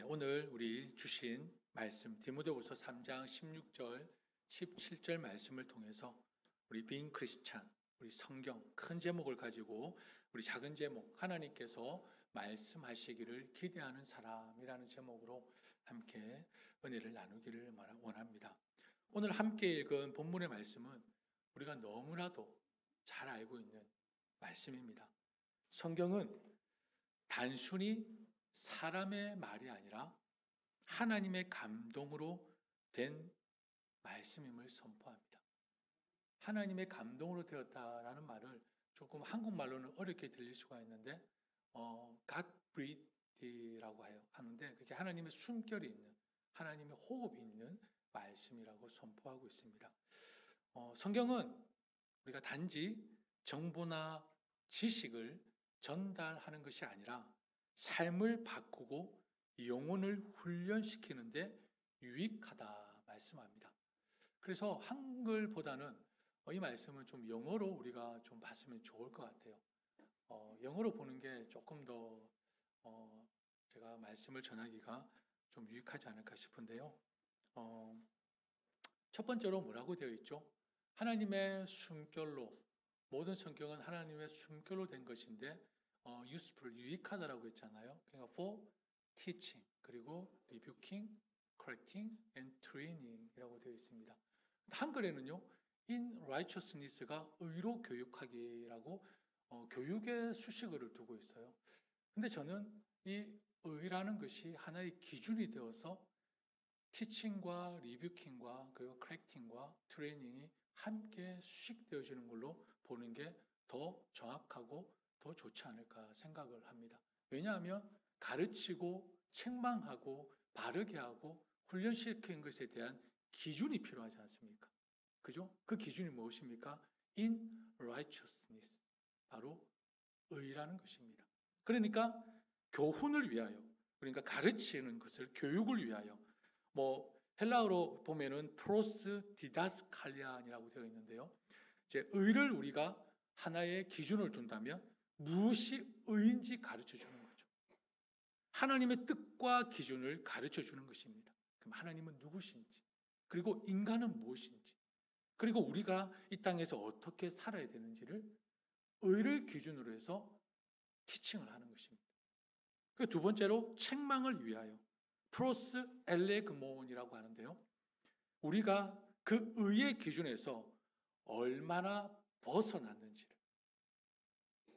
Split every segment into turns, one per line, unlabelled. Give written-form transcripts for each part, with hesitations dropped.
오늘 우리 주신 말씀 디모데후서 3장 16절, 17절 말씀을 통해서 우리 빈 크리스찬, 우리 성경 큰 제목을 가지고 우리 작은 제목 하나님께서 말씀하시기를 기대하는 사람이라는 제목으로 함께 은혜를 나누기를 원합니다. 오늘 함께 읽은 본문의 말씀은 우리가 너무나도 잘 알고 있는 말씀입니다. 성경은 단순히 사람의 말이 아니라 하나님의 감동으로 된 말씀임을 선포합니다. 하나님의 감동으로 되었다라는 말을 조금 한국말로는 어렵게 들릴 수가 있는데 God breathed라고 하는데 그게 하나님의 숨결이 있는, 하나님의 호흡이 있는 말씀이라고 선포하고 있습니다. 성경은 우리가 단지 정보나 지식을 전달하는 것이 아니라 삶을 바꾸고 영혼을 훈련시키는데 유익하다 말씀합니다. 그래서 한글보다는 이 말씀은 좀 영어로 우리가 좀 봤으면 좋을 것 같아요. 영어로 보는 게 조금 더 제가 말씀을 전하기가 좀 유익하지 않을까 싶은데요. 첫 번째로 뭐라고 되어 있죠? 하나님의 숨결로, 모든 성경은 하나님의 숨결로 된 것인데 useful, 유익하다라고 했잖아요. 그러니까 for teaching, 그리고 rebuking, correcting, and training이라고 되어 있습니다. 한글에는요, in righteousness가 의로 교육하기라고 교육의 수식어를 두고 있어요. 근데 저는 이 의라는 것이 하나의 기준이 되어서 티칭과 리뷰킹과 그리고 크랙팅과 트레이닝이 함께 수식되어지는 걸로 보는 게 더 정확하고 더 좋지 않을까 생각을 합니다. 왜냐하면 가르치고 책망하고 바르게 하고 훈련시키는 것에 대한 기준이 필요하지 않습니까? 그죠? 그 기준이 무엇입니까? In righteousness. 바로 의라는 것입니다. 그러니까 교훈을 위하여, 그러니까 가르치는 것을 교육을 위하여, 헬라어로 보면은 프로스 디다스칼리안이라고 되어 있는데요. 이제 의를 우리가 하나의 기준을 둔다면 무엇이 의인지 가르쳐 주는 거죠. 하나님의 뜻과 기준을 가르쳐 주는 것입니다. 그럼 하나님은 누구신지, 그리고 인간은 무엇인지, 그리고 우리가 이 땅에서 어떻게 살아야 되는지를 의를 기준으로 해서 티칭을 하는 것입니다. 두 번째로 책망을 위하여 프로스 엘레그몬이라고 하는데요. 우리가 그 의의 기준에서 얼마나 벗어났는지를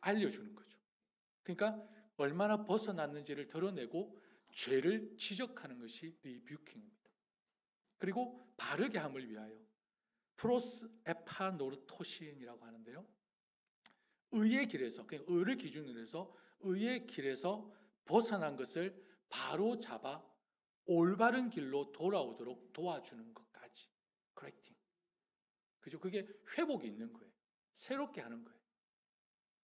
알려주는 거죠. 그러니까 얼마나 벗어났는지를 드러내고 죄를 지적하는 것이 리뷰킹입니다. 그리고 바르게 함을 위하여 프로스 에파노르토신이라고 하는데요. 의의 길에서, 그냥 의를 기준으로 해서 의의 길에서 벗어난 것을 바로 잡아 올바른 길로 돌아오도록 도와주는 것까지. correcting. 그죠? 그게 회복이 있는 거예요. 새롭게 하는 거예요.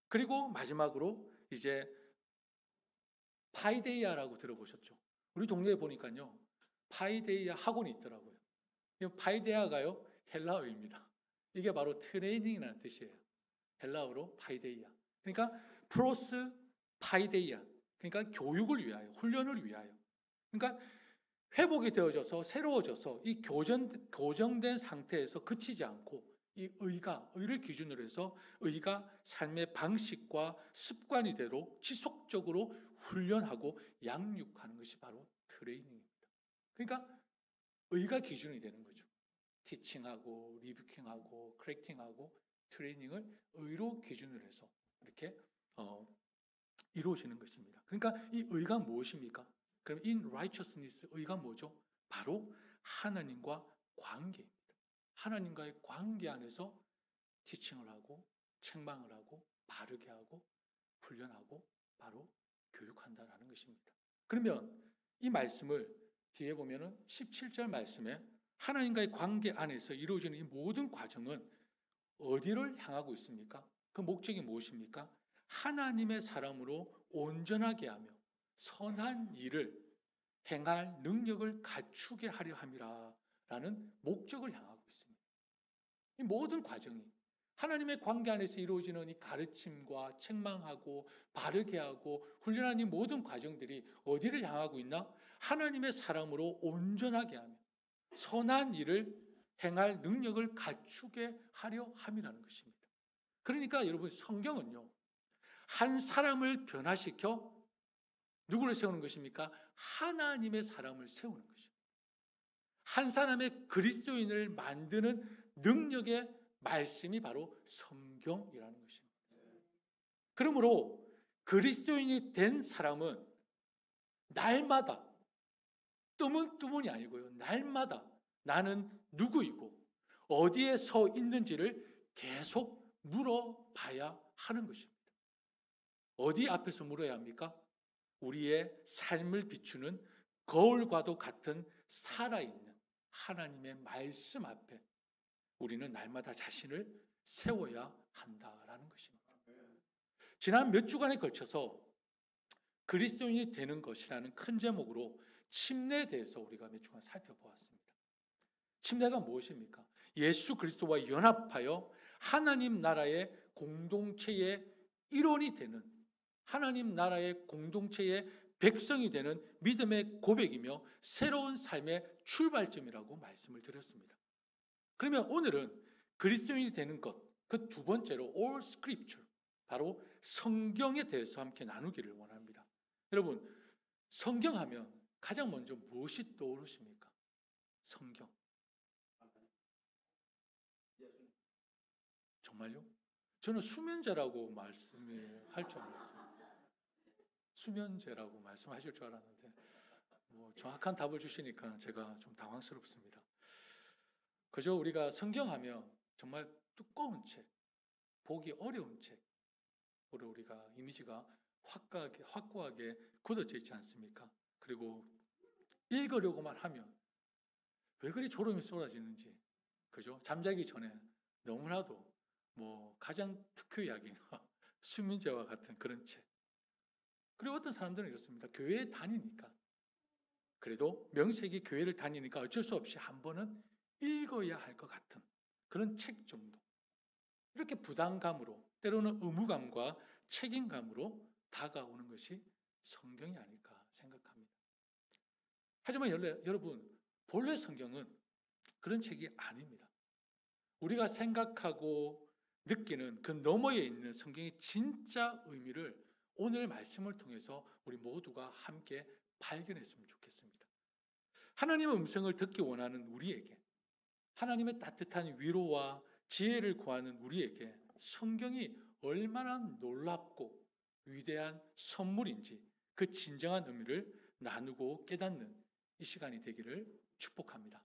그리고 마지막으로 이제 파이데이아라고 들어보셨죠? 우리 동네에 보니까요. 파이데이아 학원이 있더라고요. 파이데이아가요. 헬라어입니다. 이게 바로 트레이닝이라는 뜻이에요. 헬라어로 파이데이아. 그러니까 프로스 파이데이아. 그러니까 교육을 위하여, 훈련을 위하여. 그러니까 회복이 되어져서 새로워져서 이 교정된 상태에서 그치지 않고 이 의를 기준으로 해서 의가 삶의 방식과 습관이 되도록 지속적으로 훈련하고 양육하는 것이 바로 트레이닝입니다. 그러니까 의가 기준이 되는 거죠. 티칭하고 리뷰킹하고 크랙팅하고 트레이닝을 의로 기준으로 해서 이렇게 이루어지는 것입니다. 그러니까 이 의가 무엇입니까? 그럼 in righteousness, 의가 뭐죠? 바로 하나님과 관계입니다. 하나님과의 관계 안에서 티칭을 하고 책망을 하고 바르게 하고 훈련하고 바로 교육한다라는 것입니다. 그러면 이 말씀을 뒤에 보면은 17절 말씀에 하나님과의 관계 안에서 이루어지는 이 모든 과정은 어디를 향하고 있습니까? 그 목적이 무엇입니까? 하나님의 사람으로 온전하게 하며 선한 일을 행할 능력을 갖추게 하려 함이라라는 목적을 향하고 있습니다. 이 모든 과정이 하나님의 관계 안에서 이루어지는 이 가르침과 책망하고 바르게 하고 훈련하는 이 모든 과정들이 어디를 향하고 있나? 하나님의 사람으로 온전하게 하며 선한 일을 행할 능력을 갖추게 하려 함이라는 것입니다. 그러니까 여러분, 성경은요, 한 사람을 변화시켜 누구를 세우는 것입니까? 하나님의 사람을 세우는 것입니다. 한 사람의 그리스도인을 만드는 능력의 말씀이 바로 성경이라는 것입니다. 그러므로 그리스도인이 된 사람은 날마다, 뜨문뜨문이 아니고요, 날마다 나는 누구이고 어디에 서 있는지를 계속 물어봐야 하는 것입니다. 어디 앞에서 물어야 합니까? 우리의 삶을 비추는 거울과도 같은 살아있는 하나님의 말씀 앞에 우리는 날마다 자신을 세워야 한다라는 것입니다. 지난 몇 주간에 걸쳐서 그리스도인이 되는 것이라는 큰 제목으로 침례에 대해서 우리가 몇 주간 살펴보았습니다. 침례가 무엇입니까? 예수 그리스도와 연합하여 하나님 나라의 공동체의 일원이 되는, 하나님 나라의 공동체의 백성이 되는 믿음의 고백이며 새로운 삶의 출발점이라고 말씀을 드렸습니다. 그러면 오늘은 그리스도인이 되는 것, 그 두 번째로 all scripture, 바로 성경에 대해서 함께 나누기를 원합니다. 여러분, 성경하면 가장 먼저 무엇이 떠오르십니까? 성경. 정말요? 저는 수면제라고 말씀할 줄 알았어요. 수면제라고 말씀하실 줄 알았는데 정확한 답을 주시니까 제가 좀 당황스럽습니다. 그저 우리가 성경하면 정말 두꺼운 책, 보기 어려운 책으로 우리가 이미지가 확고하게 굳어져 있지 않습니까? 그리고 읽으려고만 하면 왜 그리 졸음이 쏟아지는지, 그죠? 잠자기 전에 너무나도 가장 특효약이나 수면제와 같은 그런 책. 그리고 어떤 사람들은 이렇습니다. 교회에 다니니까, 그래도 명색이 교회를 다니니까 어쩔 수 없이 한 번은 읽어야 할 것 같은 그런 책 정도. 이렇게 부담감으로, 때로는 의무감과 책임감으로 다가오는 것이 성경이 아닐까 생각합니다. 하지만 여러분, 본래 성경은 그런 책이 아닙니다. 우리가 생각하고 느끼는 그 너머에 있는 성경의 진짜 의미를 오늘 말씀을 통해서 우리 모두가 함께 발견했으면 좋겠습니다. 하나님의 음성을 듣기 원하는 우리에게, 하나님의 따뜻한 위로와 지혜를 구하는 우리에게 성경이 얼마나 놀랍고 위대한 선물인지 그 진정한 의미를 나누고 깨닫는 이 시간이 되기를 축복합니다.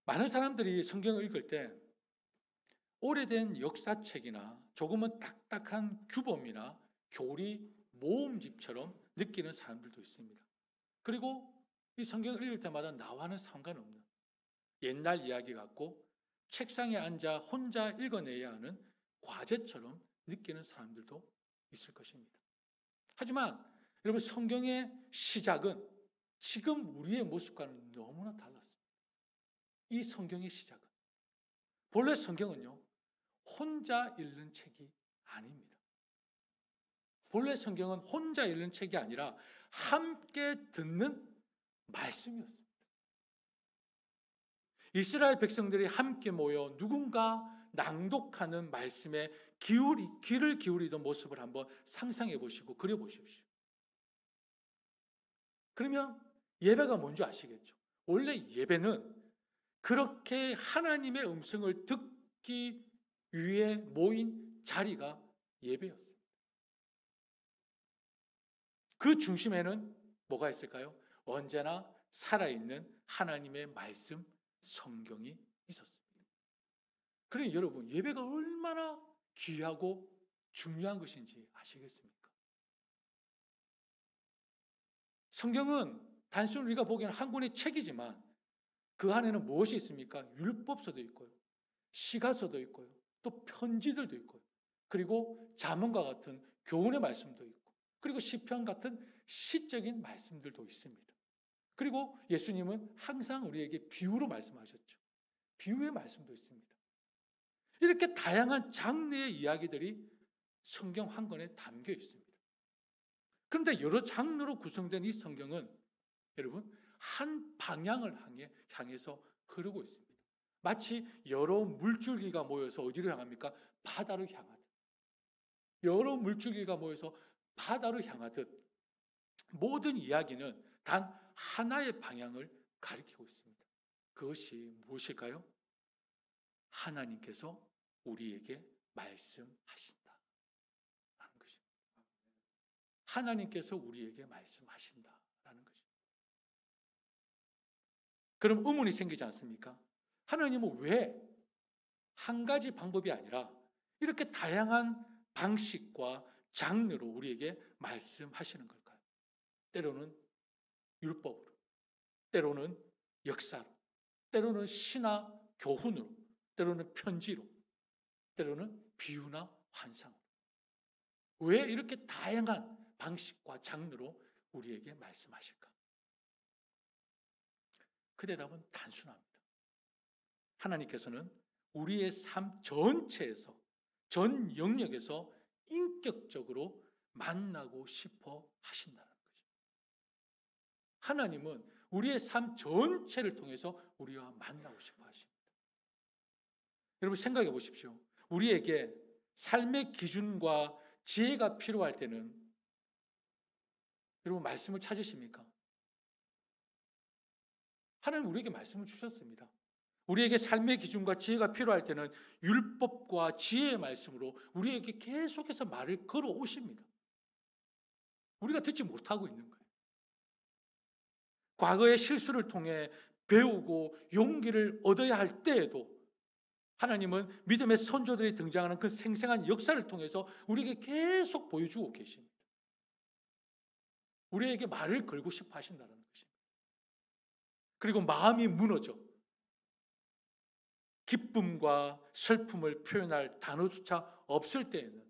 많은 사람들이 성경을 읽을 때 오래된 역사책이나 조금은 딱딱한 규범이나 교리 모음집처럼 느끼는 사람들도 있습니다. 그리고 이 성경을 읽을 때마다 나와는 상관없는 옛날 이야기 같고 책상에 앉아 혼자 읽어내야 하는 과제처럼 느끼는 사람들도 있을 것입니다. 하지만 여러분, 성경의 시작은 지금 우리의 모습과는 너무나 달랐습니다. 이 성경의 시작은, 본래 성경은요, 혼자 읽는 책이 아닙니다. 본래 성경은 혼자 읽는 책이 아니라 함께 듣는 말씀이었습니다. 이스라엘 백성들이 함께 모여 누군가 낭독하는 말씀에 귀를 기울이던 모습을 한번 상상해 보시고 그려 보십시오. 그러면 예배가 뭔지 아시겠죠? 원래 예배는 그렇게 하나님의 음성을 듣기 위해 모인 자리가 예배였습니다. 그 중심에는 뭐가 있을까요? 언제나 살아있는 하나님의 말씀, 성경이 있었습니다. 그러니 여러분, 예배가 얼마나 귀하고 중요한 것인지 아시겠습니까? 성경은 단순히 우리가 보기에는 한 권의 책이지만 그 안에는 무엇이 있습니까? 율법서도 있고요, 시가서도 있고요, 또 편지들도 있고요, 그리고 잠언과 같은 교훈의 말씀도 있고, 그리고 시편 같은 시적인 말씀들도 있습니다. 그리고 예수님은 항상 우리에게 비유로 말씀하셨죠. 비유의 말씀도 있습니다. 이렇게 다양한 장르의 이야기들이 성경 한 권에 담겨 있습니다. 그런데 여러 장르로 구성된 이 성경은 여러분 한 방향을 향해서 흐르고 있습니다. 마치 여러 물줄기가 모여서 어디로 향합니까? 바다로 향하듯. 여러 물줄기가 모여서 바다로 향하듯 모든 이야기는 단 하나의 방향을 가리키고 있습니다. 그것이 무엇일까요? 하나님께서 우리에게 말씀하신다 라는 것입니다. 하나님께서 우리에게 말씀하신다라는 것입니다. 그럼 의문이 생기지 않습니까? 하나님은 왜 한 가지 방법이 아니라 이렇게 다양한 방식과 장르로 우리에게 말씀하시는 걸까요? 때로는 율법으로, 때로는 역사로, 때로는 시나 교훈으로, 때로는 편지로, 때로는 비유나 환상으로. 왜 이렇게 다양한 방식과 장르로 우리에게 말씀하실까? 그 대답은 단순합니다. 하나님께서는 우리의 삶 전체에서, 전 영역에서 인격적으로 만나고 싶어 하신다는 거죠. 하나님은 우리의 삶 전체를 통해서 우리와 만나고 싶어 하십니다. 여러분 생각해 보십시오. 우리에게 삶의 기준과 지혜가 필요할 때는 여러분 말씀을 찾으십니까? 하나님 우리에게 말씀을 주셨습니다. 우리에게 삶의 기준과 지혜가 필요할 때는 율법과 지혜의 말씀으로 우리에게 계속해서 말을 걸어오십니다. 우리가 듣지 못하고 있는 거예요. 과거의 실수를 통해 배우고 용기를 얻어야 할 때에도 하나님은 믿음의 선조들이 등장하는 그 생생한 역사를 통해서 우리에게 계속 보여주고 계십니다. 우리에게 말을 걸고 싶어 하신다는 것입니다. 그리고 마음이 무너져 기쁨과 슬픔을 표현할 단어조차 없을 때에는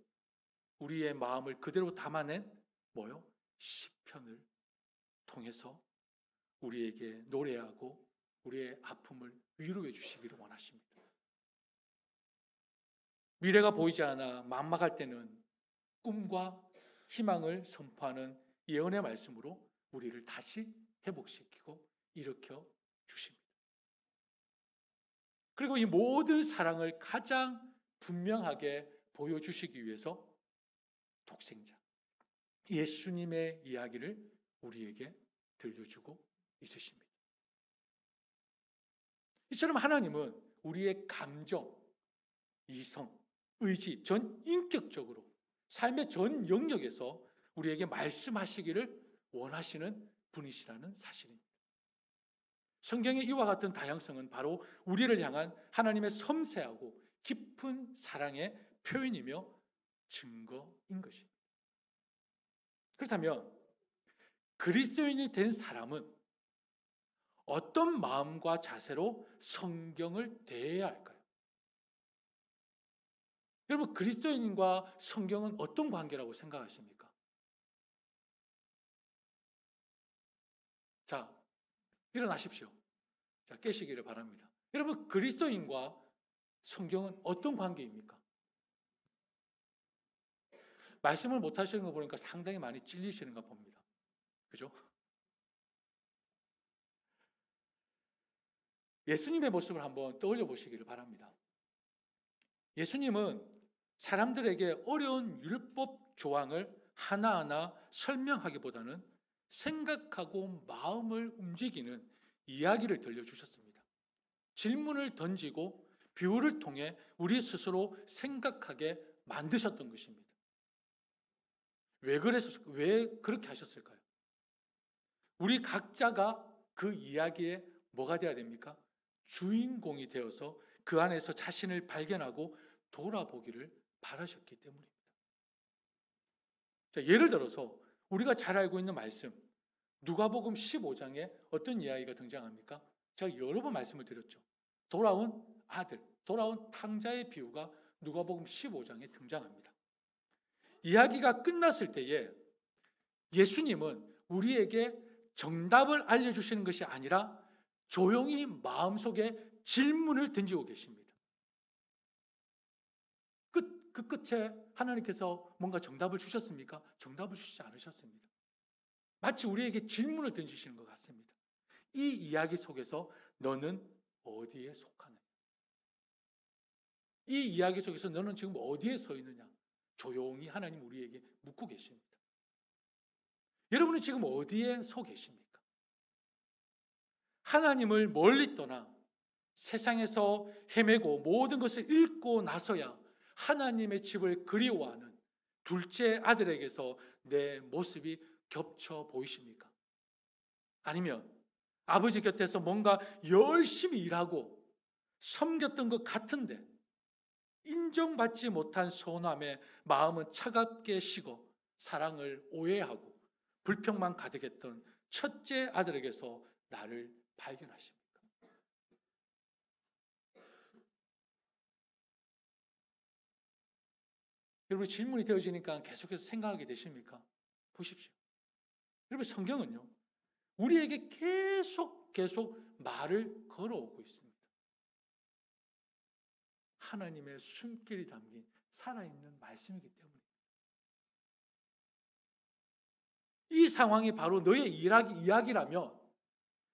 우리의 마음을 그대로 담아낸 뭐요? 시편을 통해서 우리에게 노래하고 우리의 아픔을 위로해 주시기를 원하십니다. 미래가 보이지 않아 막막할 때는 꿈과 희망을 선포하는 예언의 말씀으로 우리를 다시 회복시키고 일으켜 주십니다. 그리고 이 모든 사랑을 가장 분명하게 보여주시기 위해서 독생자 예수님의 이야기를 우리에게 들려주고 있으십니다. 이처럼 하나님은 우리의 감정, 이성, 의지, 전 인격적으로 삶의 전 영역에서 우리에게 말씀하시기를 원하시는 분이시라는 사실입니다. 성경의 이와 같은 다양성은 바로 우리를 향한 하나님의 섬세하고 깊은 사랑의 표현이며 증거인 것입니다. 그렇다면 그리스도인이 된 사람은 어떤 마음과 자세로 성경을 대해야 할까요? 여러분 그리스도인과 성경은 어떤 관계라고 생각하십니까? 자, 일어나십시오. 자, 깨시기를 바랍니다. 여러분 그리스도인과 성경은 어떤 관계입니까? 말씀을 못 하시는 거 보니까 상당히 많이 찔리시는가 봅니다. 그죠? 예수님의 모습을 한번 떠올려 보시기를 바랍니다. 예수님은 사람들에게 어려운 율법 조항을 하나하나 설명하기보다는 생각하고 마음을 움직이는 이야기를 들려주셨습니다. 질문을 던지고 비유를 통해 우리 스스로 생각하게 만드셨던 것입니다. 왜 그렇게 하셨을까요? 우리 각자가 그 이야기에 뭐가 되어야 됩니까? 주인공이 되어서 그 안에서 자신을 발견하고 돌아보기를 바라셨기 때문입니다. 자, 예를 들어서 우리가 잘 알고 있는 말씀 누가복음 15장에 어떤 이야기가 등장합니까? 제가 여러 번 말씀을 드렸죠. 돌아온 아들, 돌아온 탕자의 비유가 누가복음 15장에 등장합니다. 이야기가 끝났을 때에 예수님은 우리에게 정답을 알려주시는 것이 아니라 조용히 마음속에 질문을 던지고 계십니다. 그 끝에 하나님께서 뭔가 정답을 주셨습니까? 정답을 주시지 않으셨습니다. 마치 우리에게 질문을 던지시는 것 같습니다. 이 이야기 속에서 너는 어디에 속하느냐? 이 이야기 속에서 너는 지금 어디에 서 있느냐? 조용히 하나님 우리에게 묻고 계십니다. 여러분은 지금 어디에 서 계십니까? 하나님을 멀리 떠나 세상에서 헤매고 모든 것을 잃고 나서야 하나님의 집을 그리워하는 둘째 아들에게서 내 모습이 겹쳐 보이십니까? 아니면 아버지 곁에서 뭔가 열심히 일하고 섬겼던 것 같은데 인정받지 못한 서운함에 마음은 차갑게 식어 사랑을 오해하고 불평만 가득했던 첫째 아들에게서 나를 발견하십니까? 여러분 질문이 되어지니까 계속해서 생각하게 되십니까? 보십시오. 여러분 성경은요. 우리에게 계속 말을 걸어오고 있습니다. 하나님의 숨길이 담긴 살아있는 말씀이기 때문입니다. 이 상황이 바로 너의 이야기라면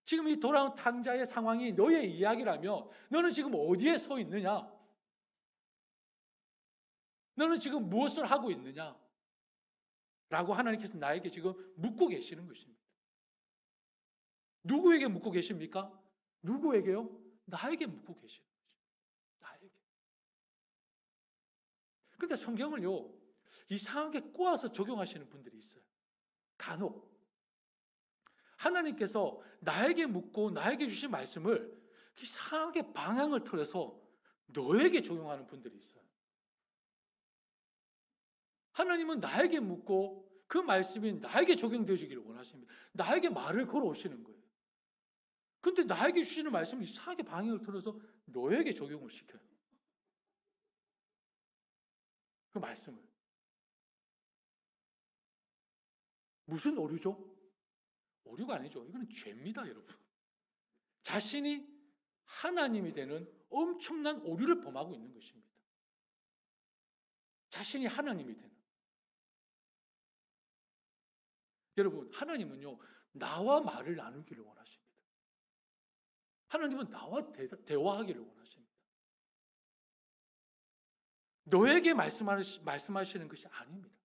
지금 이 돌아온 탕자의 상황이 너의 이야기라면 너는 지금 어디에 서 있느냐? 너는 지금 무엇을 하고 있느냐? 라고 하나님께서 나에게 지금 묻고 계시는 것입니다. 누구에게 묻고 계십니까? 누구에게요? 나에게 묻고 계시는 거죠. 나에게. 그런데 성경을요, 이상하게 꼬아서 적용하시는 분들이 있어요. 간혹. 하나님께서 나에게 묻고 나에게 주신 말씀을 이상하게 방향을 틀어서 너에게 적용하는 분들이 있어요. 하나님은 나에게 묻고 그 말씀이 나에게 적용되어지기를 원하십니다. 나에게 말을 걸어오시는 거예요. 근데 나에게 주시는 말씀을 이상하게 방향을 틀어서 너에게 적용을 시켜요. 그 말씀을. 무슨 오류죠? 오류가 아니죠. 이거는 죄입니다, 여러분. 자신이 하나님이 되는 엄청난 오류를 범하고 있는 것입니다. 자신이 하나님이 되는. 여러분, 하나님은요, 나와 말을 나누기를 원하십니다. 하나님은 나와 대화하기를 원하십니다. 너에게 말씀하시는 것이 아닙니다.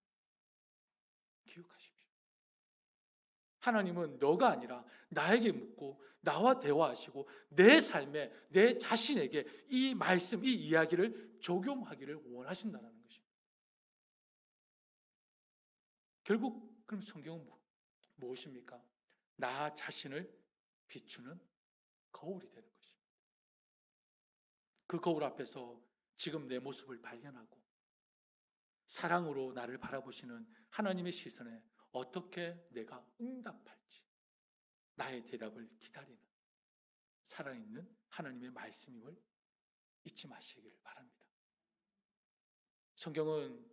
기억하십시오. 하나님은 너가 아니라 나에게 묻고 나와 대화하시고 내 삶에 내 자신에게 이 말씀, 이 이야기를 적용하기를 원하신다는 것입니다. 결국 그럼 성경은 무엇입니까? 나 자신을 비추는 거울이 되는 것입니다. 그 거울 앞에서 지금 내 모습을 발견하고 사랑으로 나를 바라보시는 하나님의 시선에 어떻게 내가 응답할지 나의 대답을 기다리는 살아있는 하나님의 말씀임을 잊지 마시길 바랍니다. 성경은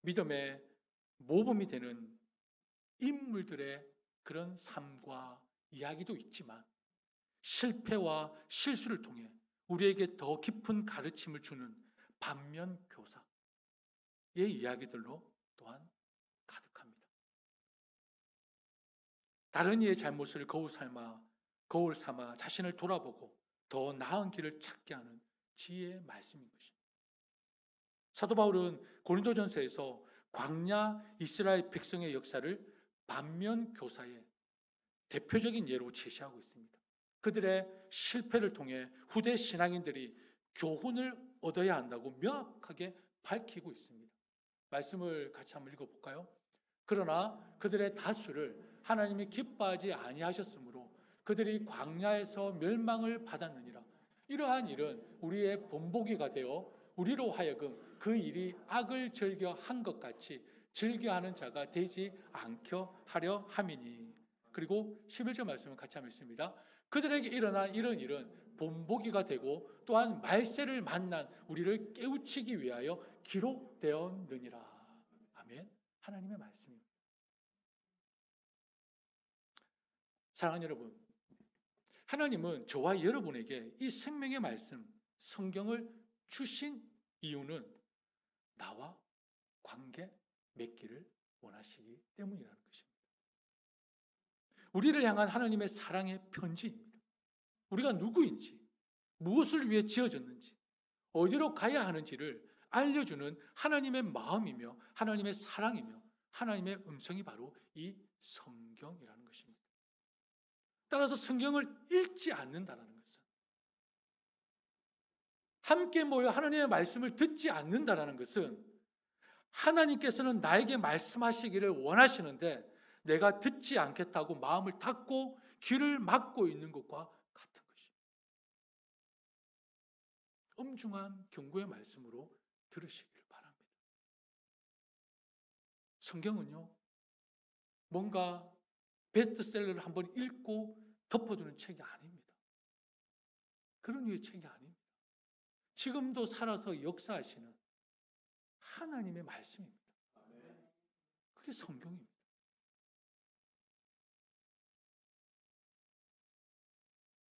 믿음의 모범이 되는 인물들의 그런 삶과 이야기도 있지만 실패와 실수를 통해 우리에게 더 깊은 가르침을 주는 반면교사의 이야기들로 또한 가득합니다. 다른 이의 잘못을 거울 삼아 자신을 돌아보고 더 나은 길을 찾게 하는 지혜의 말씀인 것입니다. 사도 바울은 고린도전서에서 광야 이스라엘 백성의 역사를 반면교사의 대표적인 예로 제시하고 있습니다. 그들의 실패를 통해 후대 신앙인들이 교훈을 얻어야 한다고 명확하게 밝히고 있습니다. 말씀을 같이 한번 읽어볼까요? 그러나 그들의 다수를 하나님이 기뻐하지 아니하셨으므로 그들이 광야에서 멸망을 받았느니라. 이러한 일은 우리의 본보기가 되어 우리로 하여금 그 일이 악을 즐겨 한 것 같이 즐겨하는 자가 되지 않게 하려 함이니. 그리고 11절 말씀을 같이 한번 읽습니다. 그들에게 일어난 이런 일은 본보기가 되고 또한 말세를 만난 우리를 깨우치기 위하여 기록되었느니라. 아멘. 하나님의 말씀입니다. 사랑하는 여러분, 하나님은 저와 여러분에게 이 생명의 말씀, 성경을 주신 이유는 나와 관계 맺기를 원하시기 때문이라는 것입니다. 우리를 향한 하나님의 사랑의 편지입니다. 우리가 누구인지, 무엇을 위해 지어졌는지, 어디로 가야 하는지를 알려주는 하나님의 마음이며 하나님의 사랑이며 하나님의 음성이 바로 이 성경이라는 것입니다. 따라서 성경을 읽지 않는다는 것은, 함께 모여 하나님의 말씀을 듣지 않는다는 것은 하나님께서는 나에게 말씀하시기를 원하시는데 내가 듣지 않겠다고 마음을 닫고 귀를 막고 있는 것과 같은 것입니다. 엄중한 경고의 말씀으로 들으시기를 바랍니다. 성경은요, 뭔가 베스트셀러를 한번 읽고 덮어두는 책이 아닙니다. 그런 류의 책이 아닙니다. 지금도 살아서 역사하시는 하나님의 말씀입니다. 그게 성경입니다.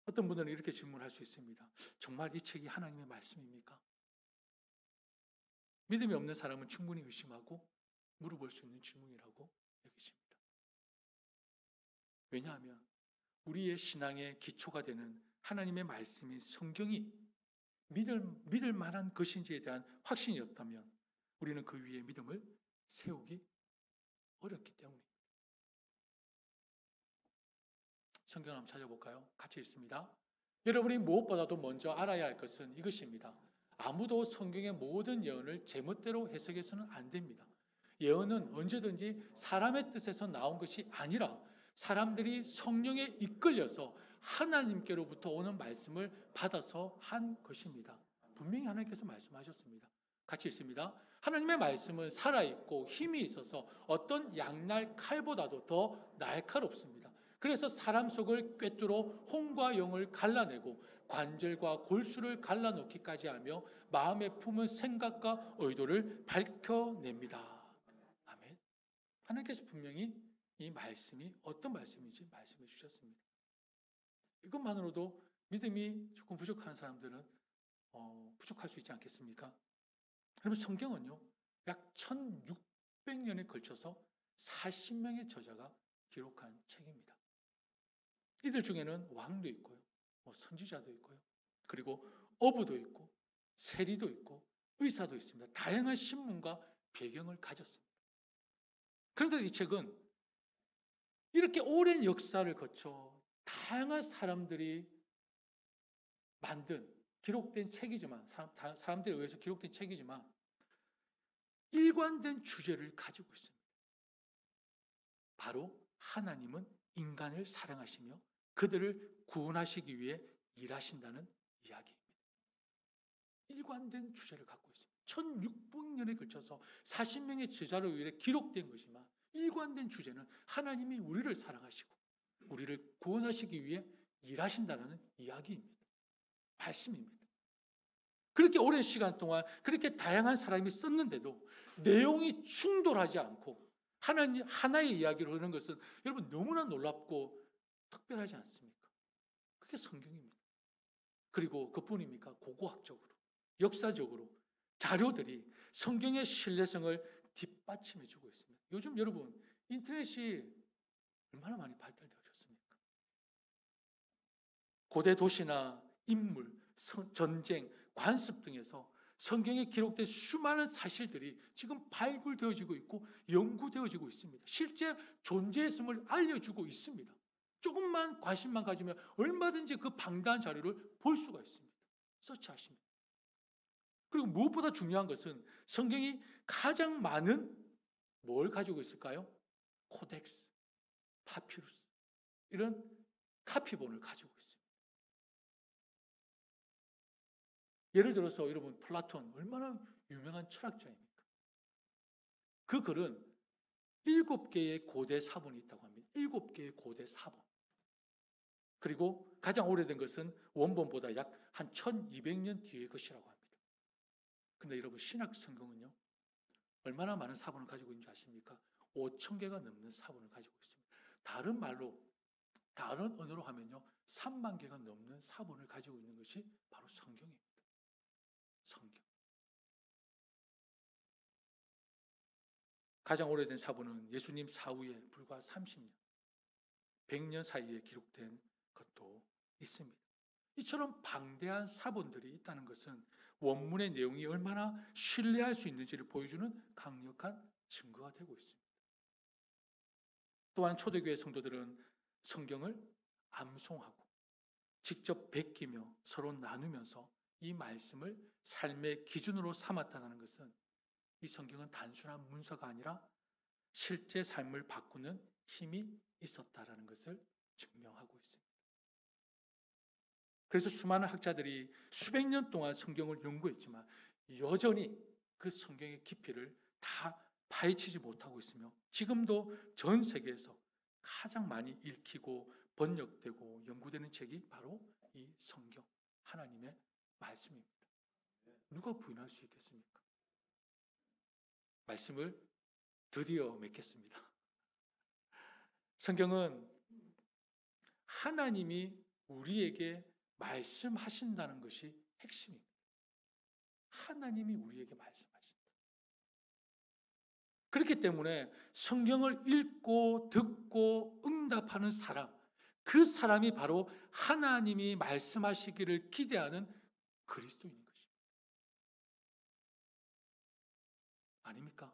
어떤 분들은 이렇게 질문할 수 있습니다. 정말 이 책이 하나님의 말씀입니까? 믿음이 없는 사람은 충분히 의심하고 물어볼 수 있는 질문이라고 여기십니다. 왜냐하면 우리의 신앙의 기초가 되는 하나님의 말씀인 성경이 믿을 만한 것인지에 대한 확신이 없다면 우리는 그 위에 믿음을 세우기 어렵기 때문입니다. 성경을 한번 찾아볼까요? 같이 읽습니다. 여러분이 무엇보다도 먼저 알아야 할 것은 이것입니다. 아무도 성경의 모든 예언을 제멋대로 해석해서는 안 됩니다. 예언은 언제든지 사람의 뜻에서 나온 것이 아니라 사람들이 성령에 이끌려서 하나님께로부터 오는 말씀을 받아서 한 것입니다. 분명히 하나님께서 말씀하셨습니다. 같이 읽습니다. 하나님의 말씀은 살아있고 힘이 있어서 어떤 양날 칼보다도 더 날카롭습니다. 그래서 사람 속을 꿰뚫어 혼과 영을 갈라내고 관절과 골수를 갈라놓기까지 하며 마음에 품은 생각과 의도를 밝혀냅니다. 아멘. 하나님께서 분명히 이 말씀이 어떤 말씀인지 말씀해 주셨습니다. 이것만으로도 믿음이 조금 부족한 사람들은 부족할 수 있지 않겠습니까? 그러면 성경은요, 약 1600년에 걸쳐서 40명의 저자가 기록한 책입니다. 이들 중에는 왕도 있고요, 선지자도 있고요, 그리고 어부도 있고, 세리도 있고, 의사도 있습니다. 다양한 신문과 배경을 가졌습니다. 그런데 이 책은 이렇게 오랜 역사를 거쳐 다양한 사람들이 만든 기록된 책이지만, 사람들에 의해서 기록된 책이지만 일관된 주제를 가지고 있습니다. 바로 하나님은 인간을 사랑하시며 그들을 구원하시기 위해 일하신다는 이야기입니다. 일관된 주제를 갖고 있습니다. 1600년에 걸쳐서 40명의 저자로 의해 기록된 것이지만 일관된 주제는 하나님이 우리를 사랑하시고 우리를 구원하시기 위해 일하신다는 이야기입니다. 말씀입니다. 그렇게 오랜 시간 동안 그렇게 다양한 사람이 썼는데도 내용이 충돌하지 않고 하나의 이야기로 하는 것은 여러분 너무나 놀랍고 특별하지 않습니까? 그게 성경입니다. 그리고 그뿐입니까? 고고학적으로, 역사적으로 자료들이 성경의 신뢰성을 뒷받침해주고 있습니다. 요즘 여러분 인터넷이 얼마나 많이 발달되었습니까? 고대 도시나 인물, 전쟁, 관습 등에서 성경에 기록된 수많은 사실들이 지금 발굴되어지고 있고 연구되어지고 있습니다. 실제 존재했음을 알려주고 있습니다. 조금만 관심만 가지면 얼마든지 그 방대한 자료를 볼 수가 있습니다. 서치하십니다. 그리고 무엇보다 중요한 것은 성경이 가장 많은 뭘 가지고 있을까요? 코덱스, 파피루스 이런 카피본을 가지고 있습니다. 예를 들어서 여러분 플라톤 얼마나 유명한 철학자입니까? 그 글은 7개의 고대 사본이 있다고 합니다. 7개의 고대 사본. 그리고 가장 오래된 것은 원본보다 약 한 1200년 뒤의 것이라고 합니다. 근데 여러분 신약 성경은요, 얼마나 많은 사본을 가지고 있는 줄 아십니까? 5000개가 넘는 사본을 가지고 있습니다. 다른 말로, 다른 언어로 하면요, 3만 개가 넘는 사본을 가지고 있는 것이 바로 성경입니다. 성경. 가장 오래된 사본은 예수님 사후에 불과 30년, 100년 사이에 기록된 것도 있습니다. 이처럼 방대한 사본들이 있다는 것은 원문의 내용이 얼마나 신뢰할 수 있는지를 보여주는 강력한 증거가 되고 있습니다. 또한 초대교회 성도들은 성경을 암송하고 직접 베끼며 서로 나누면서 이 말씀을 삶의 기준으로 삼았다는 것은 이 성경은 단순한 문서가 아니라 실제 삶을 바꾸는 힘이 있었다라는 것을 증명하고 있습니다. 그래서 수많은 학자들이 수백 년 동안 성경을 연구했지만 여전히 그 성경의 깊이를 다 파헤치지 못하고 있으며 지금도 전 세계에서 가장 많이 읽히고 번역되고 연구되는 책이 바로 이 성경, 하나님의 말씀입니다. 누가 부인할 수 있겠습니까? 말씀을 드디어 맺겠습니다. 성경은 하나님이 우리에게 말씀하신다는 것이 핵심입니다. 하나님이 우리에게 말씀하신다. 그렇기 때문에 성경을 읽고 듣고 응답하는 사람, 그 사람이 바로 하나님이 말씀하시기를 기대하는 그리스도인인 것입니다. 아닙니까?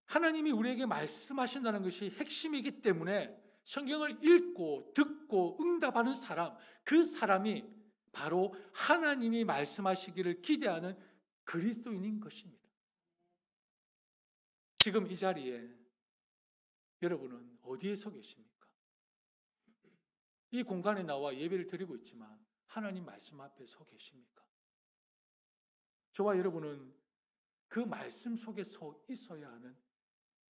하나님이 우리에게 말씀하신다는 것이 핵심이기 때문에 성경을 읽고 듣고 응답하는 사람, 그 사람이 바로 하나님이 말씀하시기를 기대하는 그리스도인인 것입니다. 지금 이 자리에 여러분은 어디에 서 계십니까? 이 공간에 나와 예배를 드리고 있지만 하나님 말씀 앞에 서 계십니까? 저와 여러분은 그 말씀 속에 서 있어야 하는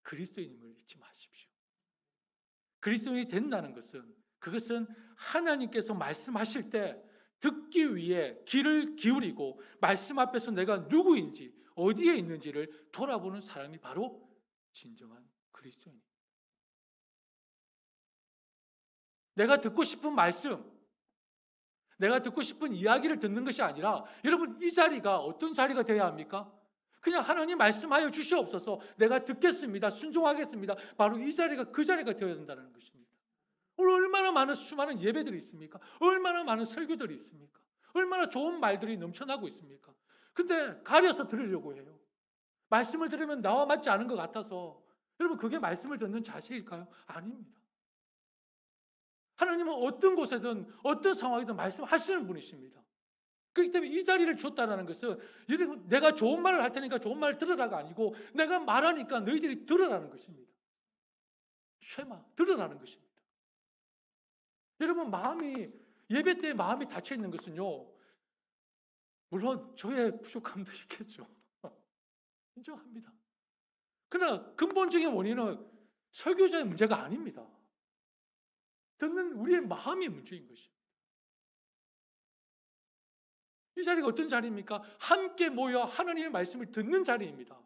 그리스도인임을 잊지 마십시오. 그리스도인이 된다는 것은 그것은 하나님께서 말씀하실 때 듣기 위해 귀를 기울이고 말씀 앞에서 내가 누구인지 어디에 있는지를 돌아보는 사람이 바로 진정한 그리스도인입니다. 내가 듣고 싶은 말씀, 내가 듣고 싶은 이야기를 듣는 것이 아니라 여러분 이 자리가 어떤 자리가 되어야 합니까? 그냥 하나님 말씀하여 주시옵소서 내가 듣겠습니다. 순종하겠습니다. 바로 이 자리가 그 자리가 되어야 된다는 것입니다. 오늘 얼마나 많은 수많은 예배들이 있습니까? 얼마나 많은 설교들이 있습니까? 얼마나 좋은 말들이 넘쳐나고 있습니까? 근데 가려서 들으려고 해요. 말씀을 들으면 나와 맞지 않은 것 같아서 여러분 그게 말씀을 듣는 자세일까요? 아닙니다. 하나님은 어떤 곳에든 어떤 상황이든 말씀하시는 분이십니다. 그렇기 때문에 이 자리를 줬다는 것은 내가 좋은 말을 할 테니까 좋은 말을 들으라가 아니고 내가 말하니까 너희들이 들으라는 것입니다. 쉐마, 들으라는 것입니다. 여러분 예배 때 마음이 닫혀 있는 것은요. 물론 저의 부족함도 있겠죠. 인정합니다. 그러나 근본적인 원인은 설교자의 문제가 아닙니다. 듣는 우리의 마음이 문제인 것입니다. 이 자리가 어떤 자리입니까? 함께 모여 하나님의 말씀을 듣는 자리입니다.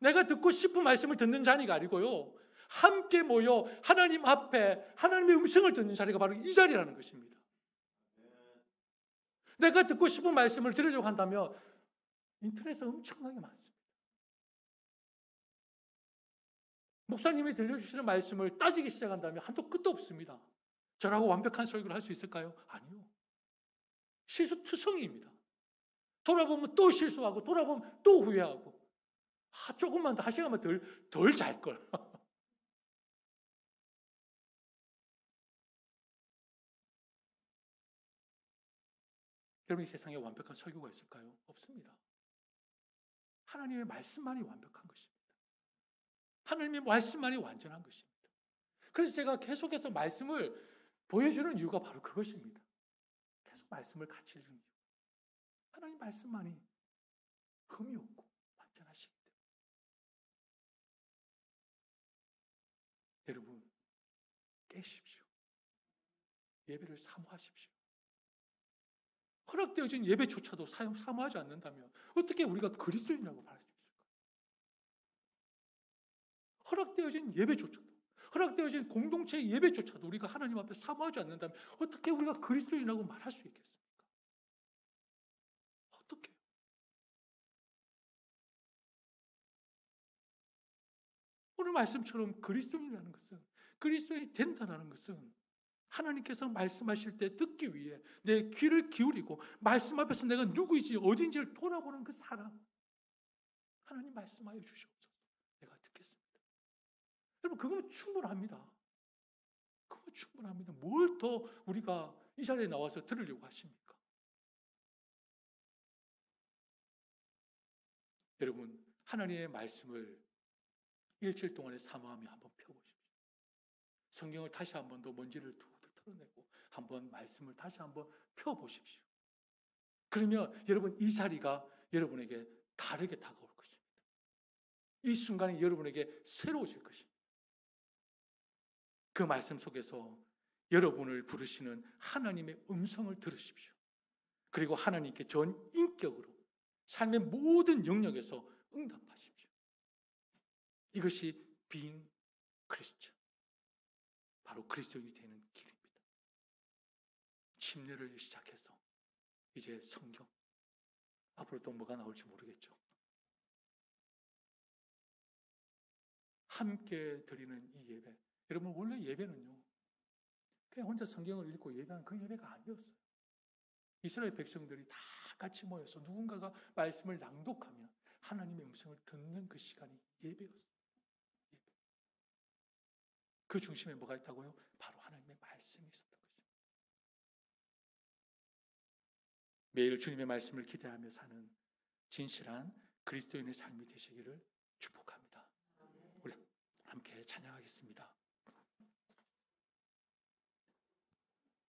내가 듣고 싶은 말씀을 듣는 자리가 아니고요. 함께 모여 하나님 앞에 하나님의 음성을 듣는 자리가 바로 이 자리라는 것입니다. 내가 듣고 싶은 말씀을 들으려고 한다면 인터넷에 엄청나게 많습니다. 목사님이 들려주시는 말씀을 따지기 시작한다면 한도 끝도 없습니다. 저라고 완벽한 설교를 할 수 있을까요? 아니요. 실수투성이입니다. 돌아보면 또 실수하고 돌아보면 또 후회하고 조금만 더 한 시간만 덜 잘걸. 여러분 이 세상에 완벽한 설교가 있을까요? 없습니다. 하나님의 말씀만이 완벽한 것입니다. 하나님의 말씀만이 완전한 것입니다. 그래서 제가 계속해서 말씀을 보여주는 이유가 바로 그것입니다. 계속 말씀을 같이 읽는 이유. 하나님 말씀만이 흠이 없고 완전하시기 때문에. 여러분 깨십시오. 예배를 사모하십시오. 허락되어진 예배조차도 사모하지 않는다면 어떻게 우리가 그리스도인이라고 말할 수 있을까요? 허락되어진 예배조차도, 허락되어진 공동체의 예배조차도 우리가 하나님 앞에 사모하지 않는다면 어떻게 우리가 그리스도인이라고 말할 수 있겠습니까? 어떻게? 말씀처럼 그리스도인이라는 것은, 그리스도인이 된다는 것은 하나님께서 말씀하실 때 듣기 위해 내 귀를 기울이고 말씀 앞에서 내가 누구인지 어딘지를 돌아보는 그 사람. 하나님 말씀하여 주시옵소서. 내가 듣겠습니다. 여러분, 그거면 충분합니다. 그거 충분합니다. 뭘 더 우리가 이 자리에 나와서 들으려고 하십니까? 여러분, 하나님의 말씀을 일주일 동안에 사모하며 한번 펴보십시오. 성경을 다시 한번 더 먼지를 툭 털어내고 한번 말씀을 다시 한번 펴보십시오. 그러면 여러분, 이 자리가 여러분에게 다르게 다가올 것입니다. 이 순간이 여러분에게 새로워질 것입니다. 그 말씀 속에서 여러분을 부르시는 하나님의 음성을 들으십시오. 그리고 하나님께 전 인격으로 삶의 모든 영역에서 응답하십시오. 이것이 being Christian, 바로 그리스도인이 되는 길입니다. 침례를 시작해서 이제 성경, 앞으로 또 뭐가 나올지 모르겠죠. 함께 드리는 이 예배, 여러분, 원래 예배는요, 그냥 혼자 성경을 읽고 예배하는 그 예배가 아니었어요. 이스라엘 백성들이 다 같이 모여서 누군가가 말씀을 낭독하면 하나님의 음성을 듣는 그 시간이 예배였어요. 예배. 그 중심에 뭐가 있다고요? 바로 하나님의 말씀이 있었던 것입니다. 매일 주님의 말씀을 기대하며 사는 진실한 그리스도인의 삶이 되시기를 축복합니다. 우리 함께 찬양하겠습니다.